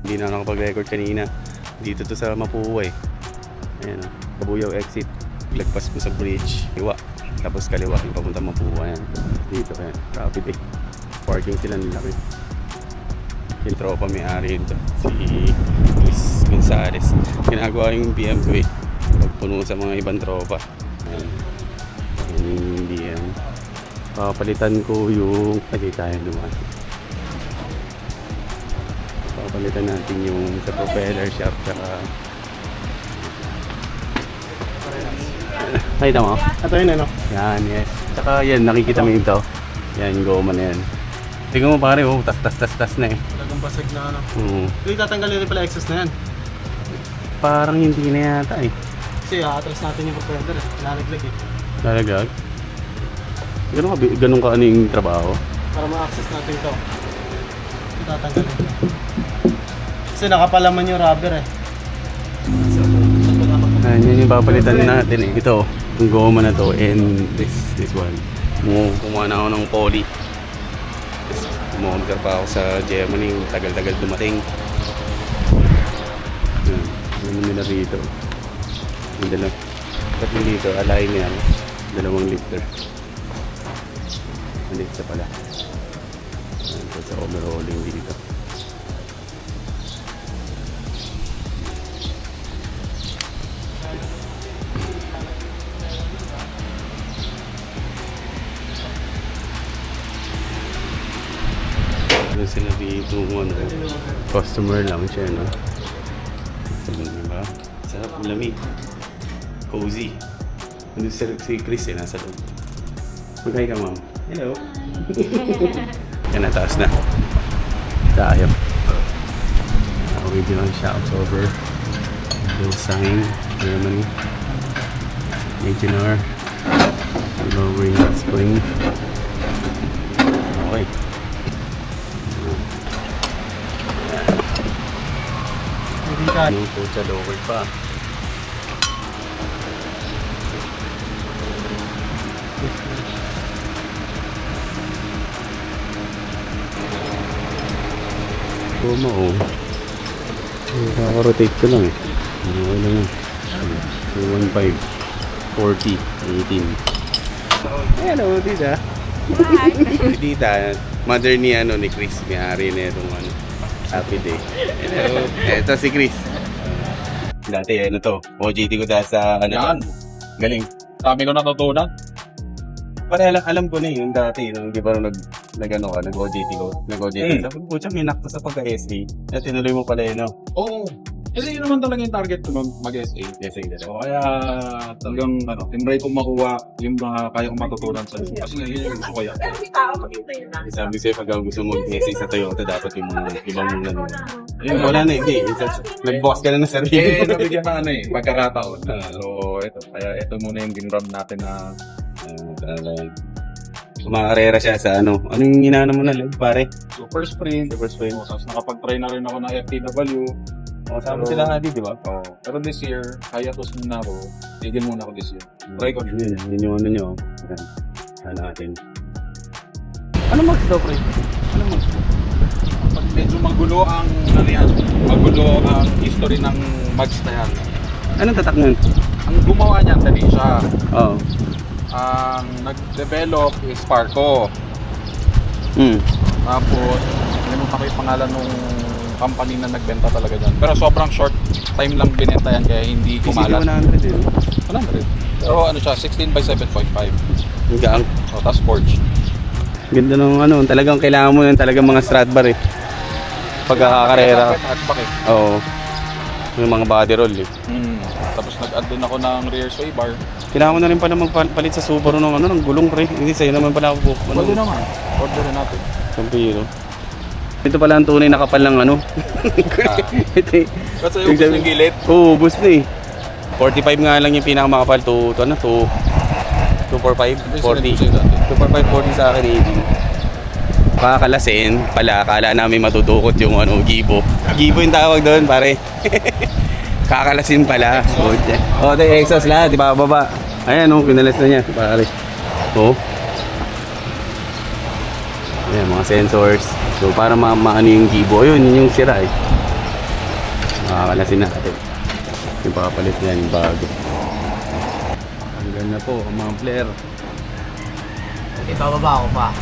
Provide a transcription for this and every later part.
Hindi na nakapag-record kanina. Dito to sa Mapua eh. Ayan o, Kabuyaw exit. Lagpas mo sa bridge, iwa. Tapos kaliwa yung papunta Mapua yan. Dito ayan, traffic eh. Parking sila nilaki. Yung tropa may-ari ito, si Luis Gonzales. Ginagawa yung BM ko eh. Pagpuno sa mga ibang tropa. Ayan. Hindi yan. Papalitan ko yung... Pwede tayo naman. Papalitan natin yung sa propeller shaft tsaka... Nakita mo? Ito yun ano? Yan, yes. Tsaka yan, nakikita mo ito. Yan, goma na yan. Tingnan mo pare, oh, tas na eh. Talagang basag na ano. Oo. Tatanggalin rin pala exhaust na yan. Parang hindi na yata eh. Kasi atras natin yung propeller eh. Nalaglag eh. Talaga? Ganun ka ano yung trabaho? Para ma-access natin ito. Tatanggalin. Kasi nakapalaman yung rubber eh. Ayan, yun yung papalitan natin eh. Ito, yung goma na to and this one. Kumuha na ako ng poly. Umorder pa ako sa Germany, tagal-tagal dumating. Ano nila rito? Yung dalawa dito, alay niya, 2 liter. Maliit sa pala. Ayan, sa overhauling dito. Sila dito ano, customer lang siya no. Diba? Sarap, lamig, cozy. Hindi si Chris eh, nasa loob. Magkaya ka ma'am. Hello. Yan, nataas na tayo. Original shock absorber, Bilstein, Germany, H&R, lowering spring. Okay. Yung pucha lower pa. Goma oh. Kaka-rotate ko lang eh. Okay lang yan. 215 40 18. Hello, tita. Hi. Tita, mother ni ni Chris. May-ari na itong Happy Day. Hello. Ito si Chris. Dati ano to, OJT ko dahil sa Yan. Galing. Dami ko natutunan. Para alam ko na yung dati, nung di ba nag-OJT ko. Nag-OJT. Sabi ko, may nakto sa pagka-SA. At tinuloy mo pala yun, no? Oo. Kasi yun naman talaga yung target ko mag-SA. SA na. So, kaya talagang tinry kong makuha yung mga kaya kong matutunan sa iyo. Kasi yun yung gusto ko yan. Sabi sa'yo, pag gusto mo mag-SA sa Toyota, dapat yung mga ibang Ayun, wala na, hindi. Nag-boss ka na ng sarili. Nabigyan na pagkakataon. So, kaya ito muna yung ginrab natin na Kumakarera siya sa Anong ginana mo na leg, pare? super sprint. Super sprint. Tapos nakapag-try na rin ako ng FTW. Sama sila nga di ba? Oo. Pero this year, kaya tos muna ako. Tigil muna ako this year. Try ko. Yun yung nyo. Yan. Sana natin. Ano mags daw, pre? Ano mags? Pag medyo magulo ang magulo ang history ng mags na yan. Anong tatak nun? Ang gumawa niyan, dali siya. Oo. Ang nag-develop is Sparco. Tapos, nalimutan ko yung pangalan ng company na nagbenta talaga dyan. Pero sobrang short time lang binenta yan kaya hindi kumalat. 100 din. 100. Pero siya, 16 by 7.5. Ang gaang. So, tapos forge. Ganda ng talagang kailangan mo yung talagang mga Stradbar eh. Pagkakakarera. Hatchback eh. Oo. Yung mga body roll eh. Tapos nag-add din ako ng rear sway bar. Kailangan ko na rin pala magpalit sa Subaru ng gulong pre. Hindi sa'yo naman pala ako Pwede naman. Order natin. Sampiro. Ito pala ang tunay na kapal ng Ito eh. Ba't sa'yo ubus ng gilid? Oo, ubus na eh. 45 nga lang yung pinakamakapal. 245, 40. 245, 40 sa akin eh. Kakalasin pala, akala namin matudukot yung gibo. Gibo yung tawag doon pare. Kakalasin pala. Oh, ito yung exhaust lahat, di ba baba? Ayan kinalas na niya pare. Ayan, mga sensors. So para maano yung gibo, yun yung sira eh. Makakalasin natin. Yung pakapalit niya, yung bago. Hanggang na po ang mga flare. Ibababa ko pa.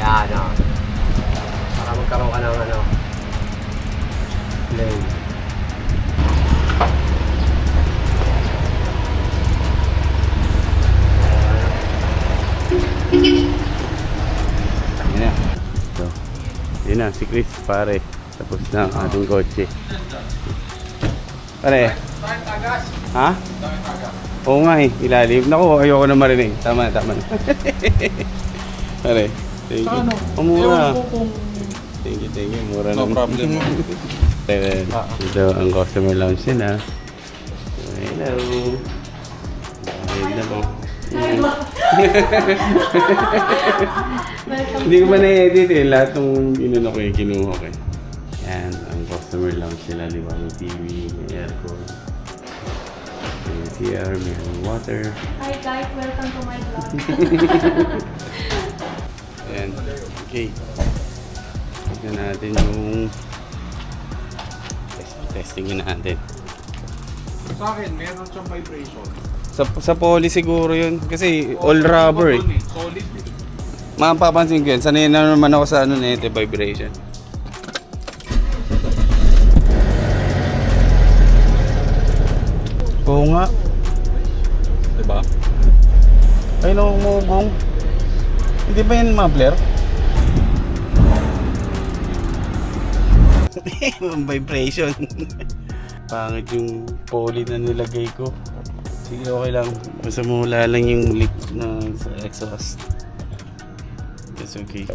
Yan, para magkaroon ka ng lane. Yun na. So, yun na, si Chris, pare. Tapos na ang ating kotse. Pare. Ha? Oo nga eh, ilalim. Naku, ayoko na marinig. Tama na. Pare, thank you. Mura. Thank you. Mura No naman. problem. Ayan, ito ang customer lounge nila. Hello. Ayun na po. Hindi ko ba na-edit eh. Lahat ng inano ko yung kinuha ko eh. Yan, ang customer lounge nila. Di ba? May TV, may aircon. May CR, may water. Hi guys, welcome to my vlog. Ayan, okay. Tignan natin yung testingin natin. Sa akin, meron siyang vibration. Sa poly siguro yun. Kasi all rubber eh. Solid eh. Mapapansin ko yan. Sanay na naman ako sa ano na ito, vibration. Oo nga. Diba? Ay, umugong. Hindi ba yan muffler? Vibration. Pangit yung poly na nilagay ko. Sige, okay lang. Basta mula lang yung leak na sa exhaust. That's okay.